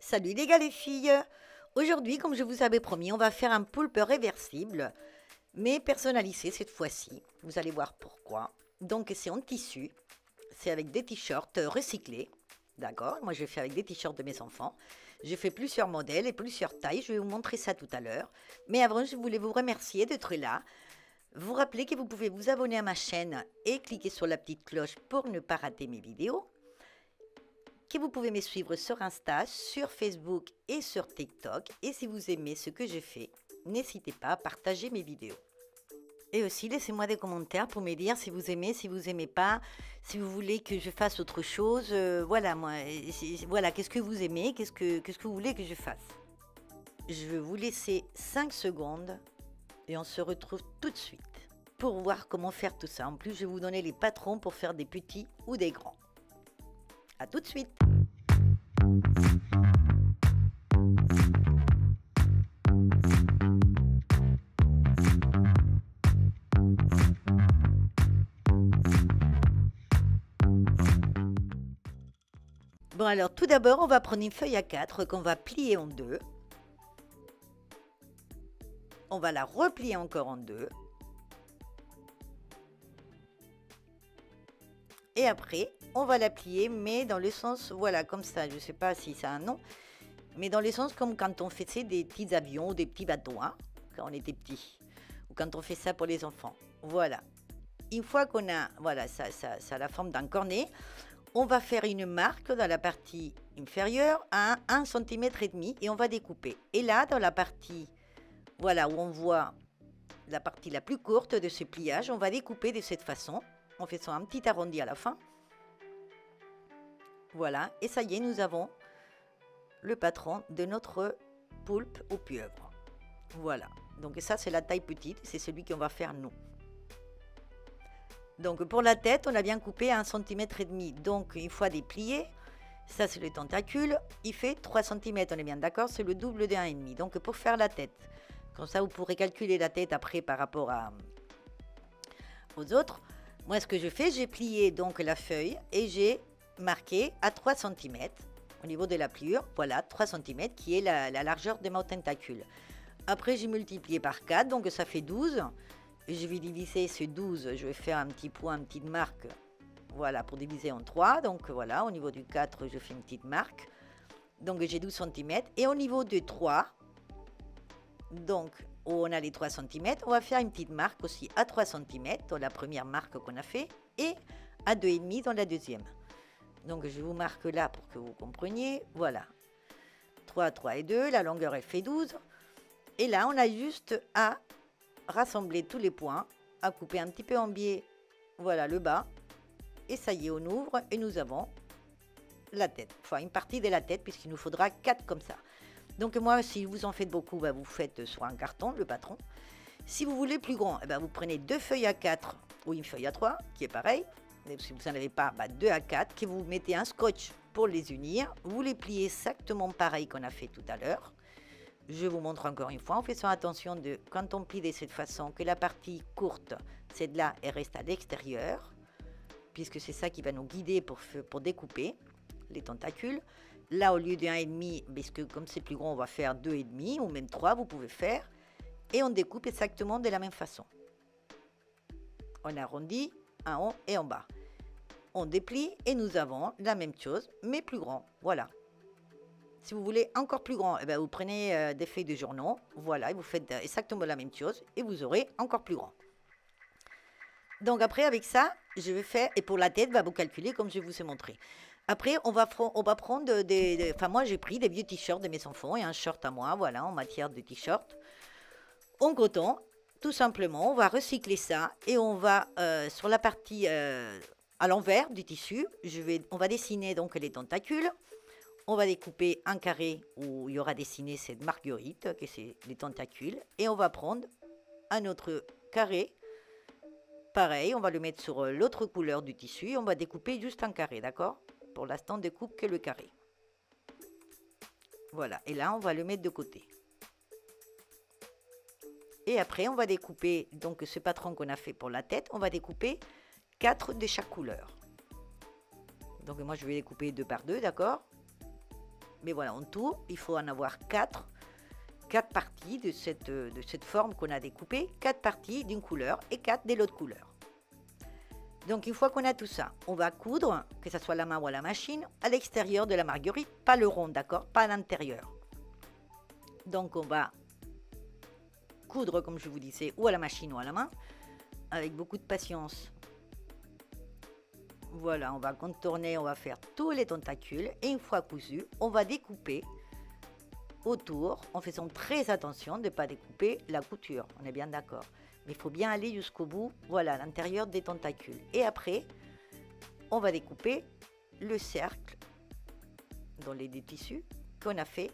Salut les gars les filles. Aujourd'hui, comme je vous avais promis, on va faire un poulpe réversible, mais personnalisé cette fois-ci. Vous allez voir pourquoi. Donc c'est en tissu, c'est avec des t-shirts recyclés. D'accord? Moi je fais avec des t-shirts de mes enfants. J'ai fait plusieurs modèles et plusieurs tailles, je vais vous montrer ça tout à l'heure. Mais avant, je voulais vous remercier d'être là. Vous rappeler que vous pouvez vous abonner à ma chaîne et cliquer sur la petite cloche pour ne pas rater mes vidéos. Que vous pouvez me suivre sur Insta, sur Facebook et sur TikTok. Et si vous aimez ce que je fais, n'hésitez pas à partager mes vidéos. Et aussi, laissez-moi des commentaires pour me dire si vous aimez, si vous n'aimez pas, si vous voulez que je fasse autre chose. Voilà, moi, voilà, qu'est-ce que vous aimez, qu'est-ce que vous voulez que je fasse. Je vais vous laisser 5 secondes et on se retrouve tout de suite pour voir comment faire tout ça. En plus, je vais vous donner les patrons pour faire des petits ou des grands. A tout de suite. Bon alors, tout d'abord, on va prendre une feuille A4 qu'on va plier en deux. On va la replier encore en deux. Et après, on va la plier, mais dans le sens, voilà, comme ça, je ne sais pas si ça a un nom, mais dans le sens comme quand on faisait des petits avions ou des petits bateaux, hein, quand on était petit, ou quand on fait ça pour les enfants. Voilà. Une fois qu'on a, voilà, ça a la forme d'un cornet, on va faire une marque dans la partie inférieure à 1,5 cm et on va découper. Et là, dans la partie, voilà, où on voit la partie la plus courte de ce pliage, on va découper de cette façon, en faisant un petit arrondi à la fin. Voilà, et ça y est, nous avons le patron de notre poulpe aux pieuvres. Voilà, donc ça c'est la taille petite, c'est celui qu'on va faire nous. Donc pour la tête, on a bien coupé à 1,5 cm. Donc une fois déplié, ça c'est le tentacule, il fait 3 cm, on est bien d'accord, c'est le double de 1,5. Donc pour faire la tête, comme ça vous pourrez calculer la tête après par rapport aux autres. Moi ce que je fais, j'ai plié donc la feuille et j'ai marqué à 3 cm au niveau de la pliure, voilà 3 cm qui est la largeur de mon tentacule. Après j'ai multiplié par 4, donc ça fait 12. Je vais diviser ce 12, je vais faire un petit point, une petite marque, voilà, pour diviser en 3. Donc voilà, au niveau du 4, je fais une petite marque. Donc j'ai 12 cm. Et au niveau du 3, donc où on a les 3 cm, on va faire une petite marque aussi à 3 cm dans la première marque qu'on a fait et à 2,5 dans la deuxième. Donc je vous marque là pour que vous compreniez, voilà. 3, 3 et 2, la longueur elle fait 12. Et là, on a juste à rassembler tous les points, à couper un petit peu en biais, voilà le bas, et ça y est, on ouvre et nous avons la tête, enfin une partie de la tête puisqu'il nous faudra 4 comme ça. Donc moi, si vous en faites beaucoup, bah, vous faites sur un carton, le patron. Si vous voulez plus grand, bah, vous prenez 2 feuilles A4 ou une feuille A3, qui est pareil. Mais si vous n'en avez pas, bah, 2 A4, que vous mettez un scotch pour les unir. Vous les pliez exactement pareil qu'on a fait tout à l'heure. Je vous montre encore une fois en faisant attention de quand on plie de cette façon que la partie courte, celle-là, elle reste à l'extérieur, puisque c'est ça qui va nous guider pour découper les tentacules. Là, au lieu de 1,5, parce que comme c'est plus grand, on va faire 2,5 ou même 3, vous pouvez faire. Et on découpe exactement de la même façon. On arrondit en haut et en bas. On déplie et nous avons la même chose, mais plus grand. Voilà. Si vous voulez encore plus grand, eh bien vous prenez des feuilles de journaux, voilà, et vous faites exactement la même chose et vous aurez encore plus grand. Donc après, avec ça, je vais faire, et pour la tête, vous calculez comme je vous ai montré. Après, on va prendre enfin moi j'ai pris des vieux t-shirts de mes enfants et un short à moi, voilà, en matière de t-shirt. En coton, tout simplement, on va recycler ça et on va, sur la partie à l'envers du tissu, on va dessiner donc les tentacules. On va découper un carré où il y aura dessiné cette marguerite, que c'est les tentacules. Et on va prendre un autre carré. Pareil, on va le mettre sur l'autre couleur du tissu. On va découper juste un carré, d'accord? Pour l'instant, on découpe que le carré. Voilà, et là, on va le mettre de côté. Et après, on va découper, donc ce patron qu'on a fait pour la tête, on va découper 4 de chaque couleur. Donc moi, je vais découper 2 par 2, d'accord? Mais voilà, en tout, il faut en avoir 4 parties de cette forme qu'on a découpée, 4 parties d'une couleur et 4 de l'autre couleur. Donc une fois qu'on a tout ça, on va coudre, que ce soit à la main ou à la machine, à l'extérieur de la marguerite, pas le rond, d'accord, pas à l'intérieur. Donc on va coudre, comme je vous disais, ou à la machine ou à la main, avec beaucoup de patience. Voilà, on va contourner, on va faire tous les tentacules, et une fois cousu, on va découper autour, en faisant très attention de ne pas découper la couture, on est bien d'accord. Mais il faut bien aller jusqu'au bout, voilà, à l'intérieur des tentacules. Et après, on va découper le cercle dans les deux tissus qu'on a fait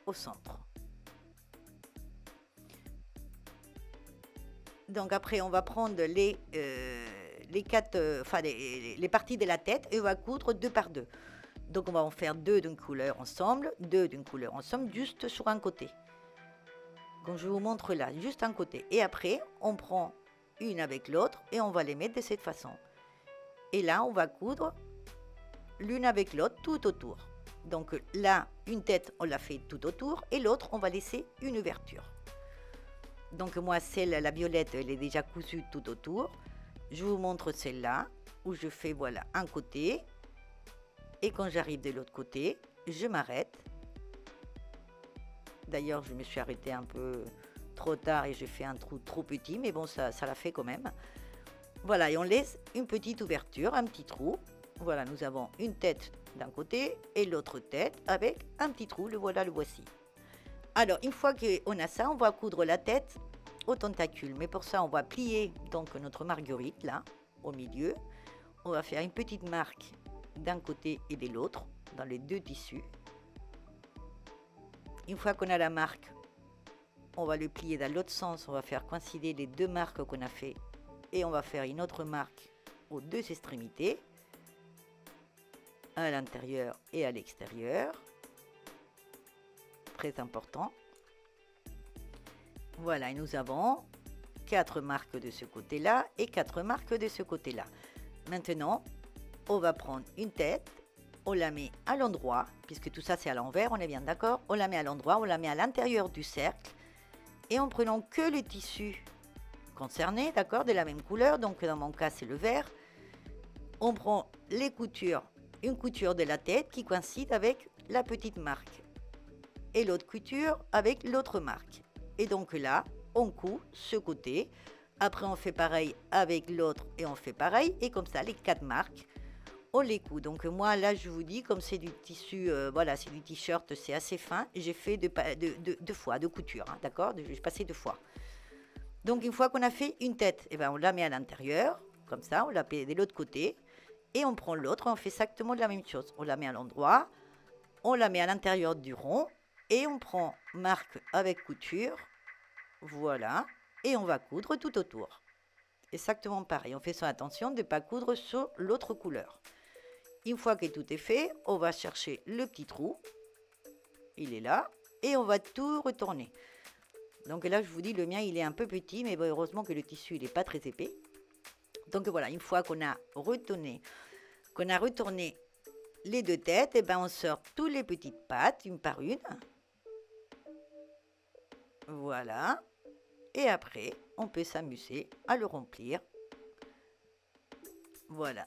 au centre. Donc après, on va prendre les parties de la tête et on va coudre 2 par 2. Donc on va en faire 2 d'une couleur ensemble, 2 d'une couleur ensemble, juste sur un côté. Comme je vous montre là, juste un côté. Et après, on prend une avec l'autre et on va les mettre de cette façon. Et là, on va coudre l'une avec l'autre tout autour. Donc là, une tête, on l'a fait tout autour et l'autre, on va laisser une ouverture. Donc moi, la violette, elle est déjà cousue tout autour. Je vous montre celle-là, où je fais, voilà, un côté. Et quand j'arrive de l'autre côté, je m'arrête. D'ailleurs, je me suis arrêtée un peu trop tard et j'ai fait un trou trop petit, mais bon, ça l'a fait quand même. Voilà, et on laisse une petite ouverture, un petit trou. Voilà, nous avons une tête d'un côté et l'autre tête avec un petit trou. Le voilà, le voici. Alors, une fois qu'on a ça, on va coudre la tête au tentacule. Mais pour ça, on va plier donc notre marguerite, là, au milieu. On va faire une petite marque d'un côté et de l'autre, dans les deux tissus. Une fois qu'on a la marque, on va le plier dans l'autre sens. On va faire coïncider les 2 marques qu'on a fait. Et on va faire une autre marque aux 2 extrémités, à l'intérieur et à l'extérieur. Très important. Voilà, et nous avons 4 marques de ce côté-là et 4 marques de ce côté-là. Maintenant, on va prendre une tête, on la met à l'endroit, puisque tout ça c'est à l'envers, on est bien d'accord. On la met à l'endroit, on la met à l'intérieur du cercle, et en prenant que le tissu concerné, d'accord, de la même couleur, donc dans mon cas c'est le vert, on prend les coutures, une couture de la tête qui coïncide avec la petite marque, et l'autre couture avec l'autre marque. Et donc là, on coud ce côté. Après, on fait pareil avec l'autre et on fait pareil. Et comme ça, les 4 marques, on les coud. Donc moi, là, je vous dis, comme c'est du tissu, voilà, c'est du t-shirt, c'est assez fin. J'ai fait 2 fois, 2 coutures, hein, d'accord. J'ai passé 2 fois. Donc une fois qu'on a fait une tête, eh ben, on la met à l'intérieur, comme ça, on la met de l'autre côté. Et on prend l'autre, on fait exactement la même chose. On la met à l'endroit, on la met à l'intérieur du rond. Et on prend marque avec couture, voilà, et on va coudre tout autour. Exactement pareil, on fait son attention de ne pas coudre sur l'autre couleur. Une fois que tout est fait, on va chercher le petit trou, il est là, et on va tout retourner. Donc là, je vous dis, le mien, il est un peu petit, mais bon, heureusement que le tissu, il n'est pas très épais. Donc voilà, une fois qu'on a retourné les 2 têtes, et ben on sort toutes les petites pattes, une par une. Voilà. Et après, on peut s'amuser à le remplir. Voilà.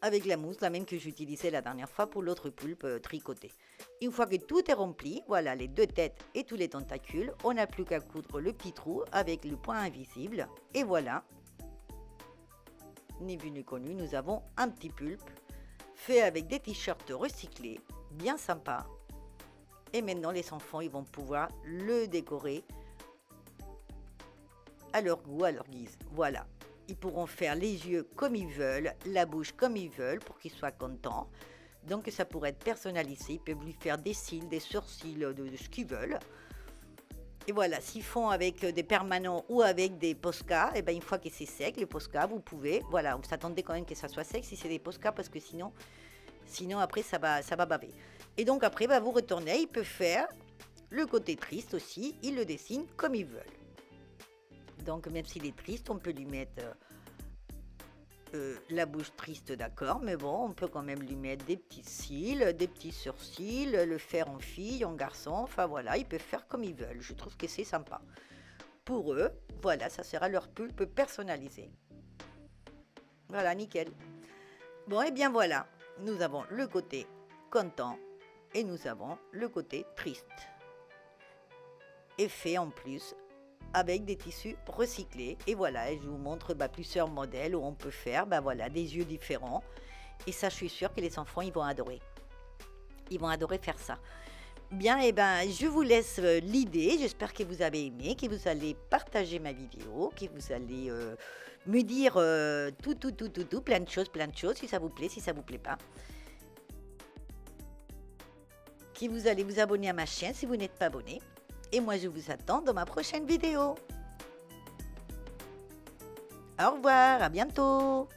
Avec la mousse, la même que j'utilisais la dernière fois pour l'autre pulpe tricotée. Une fois que tout est rempli, voilà les 2 têtes et tous les tentacules, on n'a plus qu'à coudre le petit trou avec le point invisible. Et voilà. Ni vu ni connu, nous avons un petit pulpe fait avec des t-shirts recyclés, bien sympa. Et maintenant, les enfants, ils vont pouvoir le décorer à leur goût, à leur guise. Voilà. Ils pourront faire les yeux comme ils veulent, la bouche comme ils veulent pour qu'ils soient contents. Donc, ça pourrait être personnalisé. Ils peuvent lui faire des cils, des sourcils, de ce qu'ils veulent. Et voilà, s'ils font avec des permanents ou avec des Posca, et ben une fois que c'est sec, les Posca, vous pouvez, voilà, vous attendez quand même que ça soit sec si c'est des Posca parce que sinon après ça va baver. Et donc après, bah, vous retournez, il peut faire le côté triste aussi, il le dessine comme ils veulent. Donc même s'il est triste, on peut lui mettre la bouche triste, d'accord, mais bon, on peut quand même lui mettre des petits cils, des petits sourcils, le faire en fille, en garçon, enfin voilà, ils peuvent faire comme ils veulent. Je trouve que c'est sympa. Pour eux, voilà, ça sera leur pulpe personnalisé. Voilà, nickel. Bon, et bien voilà, nous avons le côté content et nous avons le côté triste. Et fait en plus avec des tissus recyclés. Et voilà, je vous montre plusieurs modèles où on peut faire voilà, des yeux différents. Et ça, je suis sûre que les enfants, ils vont adorer. Ils vont adorer faire ça. Bien, et je vous laisse l'idée. J'espère que vous avez aimé, que vous allez partager ma vidéo, que vous allez me dire tout, plein de choses, si ça vous plaît, si ça vous plaît pas. Que vous allez vous abonner à ma chaîne si vous n'êtes pas abonné. Et moi, je vous attends dans ma prochaine vidéo. Au revoir, à bientôt.